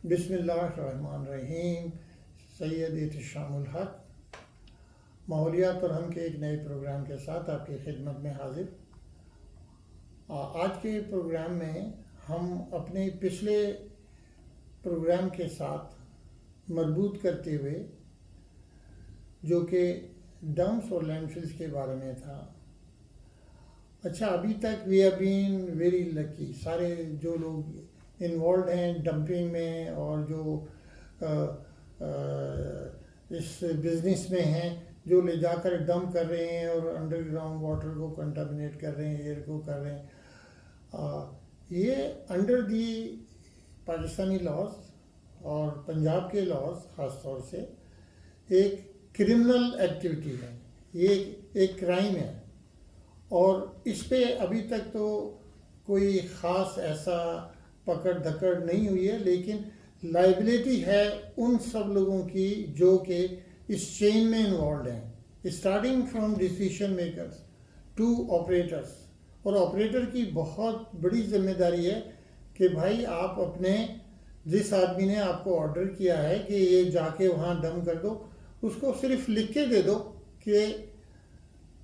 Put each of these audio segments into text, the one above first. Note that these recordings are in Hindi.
बिस्मिल्लाहिर्रहमानिर्रहीम। सैयद एहतिशामुल हक माहौलियात और हम के एक नए प्रोग्राम के साथ आपकी खिदमत में हाजिर। आज के प्रोग्राम में हम अपने पिछले प्रोग्राम के साथ मजबूत करते हुए, जो कि डंप्स और लैंडफिल्स के बारे में था। अच्छा, अभी तक we have been very lucky, सारे जो लोग इन्वॉल्व हैं डंपिंग में और जो इस बिज़नेस में हैं, जो ले जाकर डंप कर रहे हैं और अंडरग्राउंड वाटर को कंटामिनेट कर रहे हैं, एयर को कर रहे हैं, ये अंडर दी पाकिस्तानी लॉज और पंजाब के लॉज ख़ास तौर से एक क्रिमिनल एक्टिविटी है, ये एक क्राइम है। और इस पे अभी तक तो कोई ख़ास ऐसा पकड़ धकड़ नहीं हुई है, लेकिन लाइबिलिटी है उन सब लोगों की जो कि इस चेन में इन्वॉल्व हैं, starting from decision makers to operators. और ऑपरेटर की बहुत बड़ी जिम्मेदारी है कि भाई आप अपने, जिस आदमी ने आपको ऑर्डर किया है कि ये जाके वहाँ डंप कर दो, उसको सिर्फ लिख के दे दो कि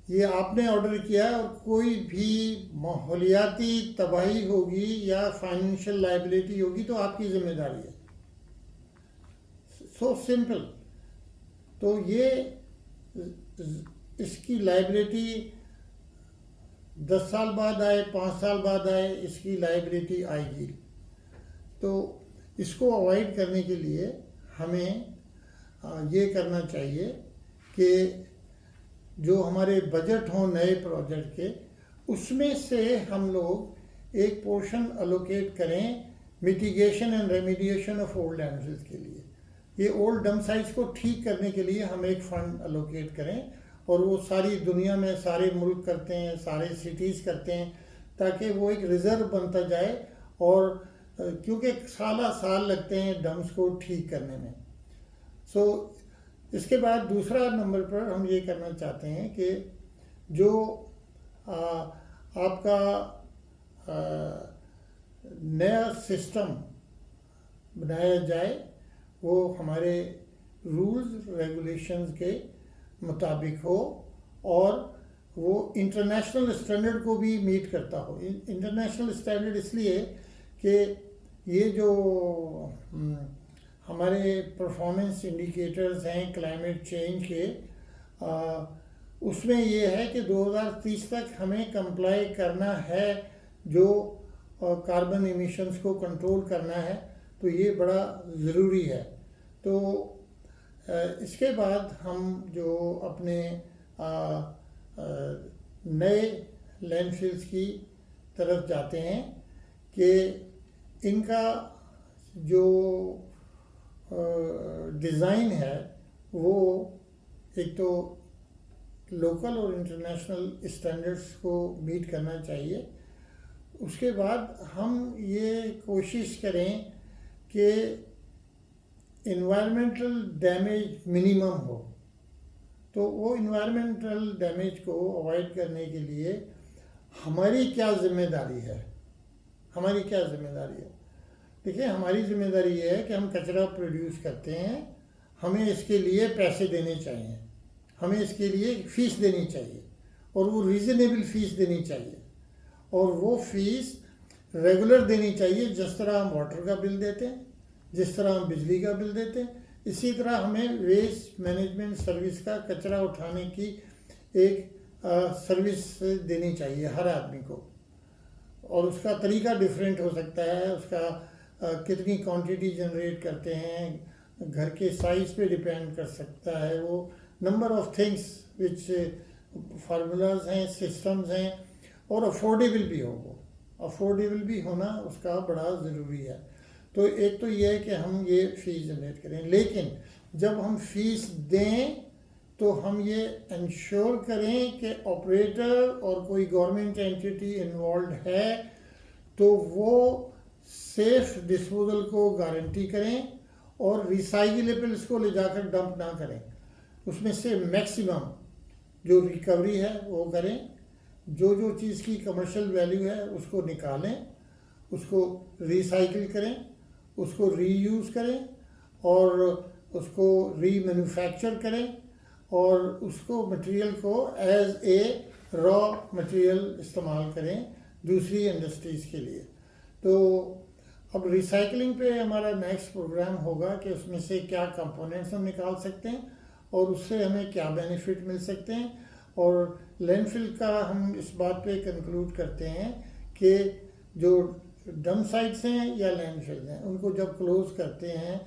ये आपने ऑर्डर किया है, और कोई भी माहौलियाती तबाही होगी या फाइनेंशियल लाइबिलिटी होगी तो आपकी जिम्मेदारी है। So simple. तो ये इसकी लाइबिलिटी 10 साल बाद आए, 5 साल बाद आए, इसकी लाइबिलिटी आएगी। तो इसको अवॉइड करने के लिए हमें ये करना चाहिए कि जो हमारे बजट हों नए प्रोजेक्ट के, उसमें से हम लोग एक पोर्शन अलोकेट करें mitigation and remediation of old landfills के लिए। ये ओल्ड डंप साइट्स को ठीक करने के लिए हम एक फंड अलोकेट करें, और वो सारी दुनिया में सारे मुल्क करते हैं, सारे सिटीज़ करते हैं, ताकि वो एक रिज़र्व बनता जाए। और क्योंकि साल लगते हैं डंप्स को ठीक करने में। सो इसके बाद दूसरा नंबर पर हम ये करना चाहते हैं कि जो आपका नया सिस्टम बनाया जाए वो हमारे रूल्स रेगुलेशंस के मुताबिक हो, और वो इंटरनेशनल स्टैंडर्ड को भी मीट करता हो। इंटरनेशनल स्टैंडर्ड इसलिए कि ये जो हमारे परफॉर्मेंस इंडिकेटर्स हैं क्लाइमेट चेंज के, उसमें ये है कि 2030 तक हमें कंप्लाई करना है, जो कार्बन एमिशंस को कंट्रोल करना है। तो ये बड़ा ज़रूरी है। तो इसके बाद हम जो अपने नए लैंडफिल्स की तरफ जाते हैं कि इनका जो डिज़ाइन है वो एक तो लोकल और इंटरनेशनल स्टैंडर्ड्स को मीट करना चाहिए। उसके बाद हम ये कोशिश करें कि इन्वायरमेंटल डैमेज मिनिमम हो। तो वो इन्वायरमेंटल डैमेज को अवॉइड करने के लिए हमारी क्या जिम्मेदारी है, हमारी क्या जिम्मेदारी है? देखिए, हमारी जिम्मेदारी ये है कि हम कचरा प्रोड्यूस करते हैं, हमें इसके लिए पैसे देने चाहिए, हमें इसके लिए फ़ीस देनी चाहिए, और वो रीज़नेबल फ़ीस देनी चाहिए। और वो फ़ीस रेगुलर देनी चाहिए, जिस तरह हम वाटर का बिल देते हैं, जिस तरह हम बिजली का बिल देते हैं, इसी तरह हमें वेस्ट मैनेजमेंट सर्विस का, कचरा उठाने की एक सर्विस देनी चाहिए हर आदमी को। और उसका तरीका डिफरेंट हो सकता है, उसका कितनी क्वांटिटी जनरेट करते हैं, घर के साइज़ पे डिपेंड कर सकता है। वो number of things which formulas हैं, सिस्टम्स हैं, और अफोर्डेबल भी हो। वो अफोर्डेबल भी होना उसका बड़ा ज़रूरी है। तो एक तो ये है कि हम ये फ़ीस जनरेट करें, लेकिन जब हम फ़ीस दें तो हम ये इंश्योर करें कि ऑपरेटर और कोई गवर्नमेंट एंटिटी इन्वॉल्व है तो वो सेफ डिस्पोजल को गारंटी करें, और रिसाइक्लेबल्स को ले जाकर डंप ना करें। उसमें से मैक्सिमम जो रिकवरी है वो करें, जो चीज़ की कमर्शियल वैल्यू है उसको निकालें, उसको रिसाइकिल करें, उसको रीयूज़ करें और उसको रीमैन्युफैक्चर करें और उसको मटेरियल को एज ए रॉ मटेरियल इस्तेमाल करें दूसरी इंडस्ट्रीज़ के लिए। तो अब रिसाइकलिंग पे हमारा नेक्स्ट प्रोग्राम होगा कि उसमें से क्या कंपोनेंट्स हम निकाल सकते हैं और उससे हमें क्या बेनिफिट मिल सकते हैं। और लैंडफिल का हम इस बात पे कंक्लूड करते हैं कि जो डंप साइट्स हैं या लैंडफिल हैं उनको जब क्लोज करते हैं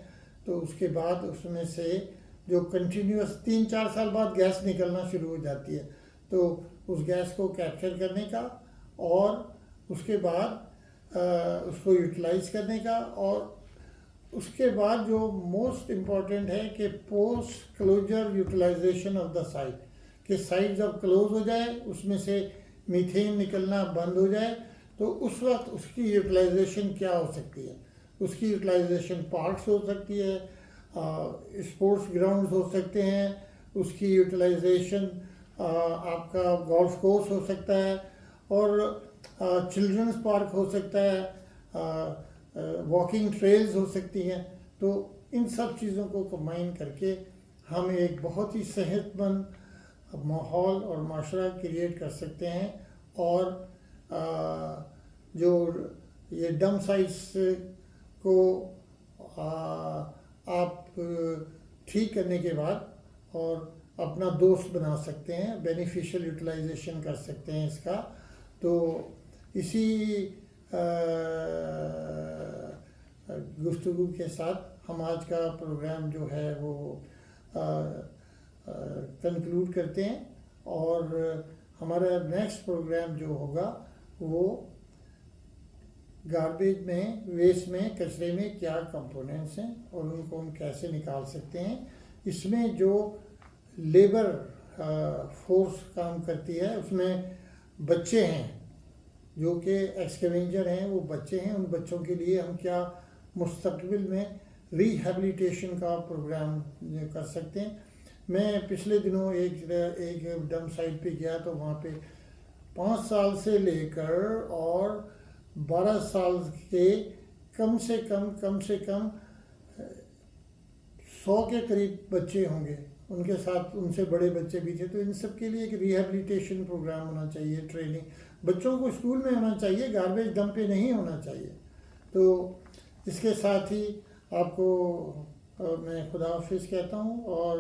तो उसके बाद उसमें से जो कंटिन्यूस 3-4 साल बाद गैस निकलना शुरू हो जाती है, तो उस गैस को कैप्चर करने का और उसके बाद उसको यूटिलाइज करने का और उसके बाद जो मोस्ट इम्पॉर्टेंट है कि post closure utilization of the site, कि साइट जब क्लोज हो जाए उसमें से मीथेन निकलना बंद हो जाए तो उस वक्त उसकी यूटिलाइजेशन क्या हो सकती है। उसकी यूटिलाइजेशन पार्क्स हो सकती है, स्पोर्ट्स ग्राउंड्स हो सकते हैं, उसकी यूटिलाइजेशन आपका गोल्फ कोर्स हो सकता है और चिल्ड्रंस पार्क हो सकता है, वॉकिंग ट्रेल्स हो सकती हैं। तो इन सब चीज़ों को कंबाइन करके हम एक बहुत ही सेहतमंद माहौल और माशरा क्रिएट कर सकते हैं। और जो ये डंप साइट्स को आप ठीक करने के बाद और अपना दोस्त बना सकते हैं, बेनिफिशियल यूटिलाइजेशन कर सकते हैं इसका। तो इसी गुफ्तगू के साथ हम आज का प्रोग्राम जो है वो कंक्लूड करते हैं और हमारा नेक्स्ट प्रोग्राम जो होगा वो गार्बेज में, वेस्ट में, कचरे में क्या कंपोनेंट्स हैं और उनको हम कैसे निकाल सकते हैं। इसमें जो लेबर फोर्स काम करती है उसमें बच्चे हैं जो कि एक्सकेवेंजर हैं, वो बच्चे हैं। उन बच्चों के लिए हम क्या मुस्तकबिल में रिहेबिलिटेशन का प्रोग्राम कर सकते हैं। मैं पिछले दिनों एक डंप साइट पे गया तो वहाँ पे 5 साल से लेकर और 12 साल के कम से कम 100 के करीब बच्चे होंगे, उनके साथ उनसे बड़े बच्चे भी थे। तो इन सब के लिए एक रिहेबिलिटेशन प्रोग्राम होना चाहिए, ट्रेनिंग बच्चों को स्कूल में होना चाहिए, गार्बेज डंप पे नहीं होना चाहिए। तो इसके साथ ही आपको मैं खुदा हाफिज़ कहता हूँ और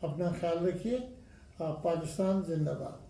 अपना ख्याल रखिए। पाकिस्तान जिंदाबाद।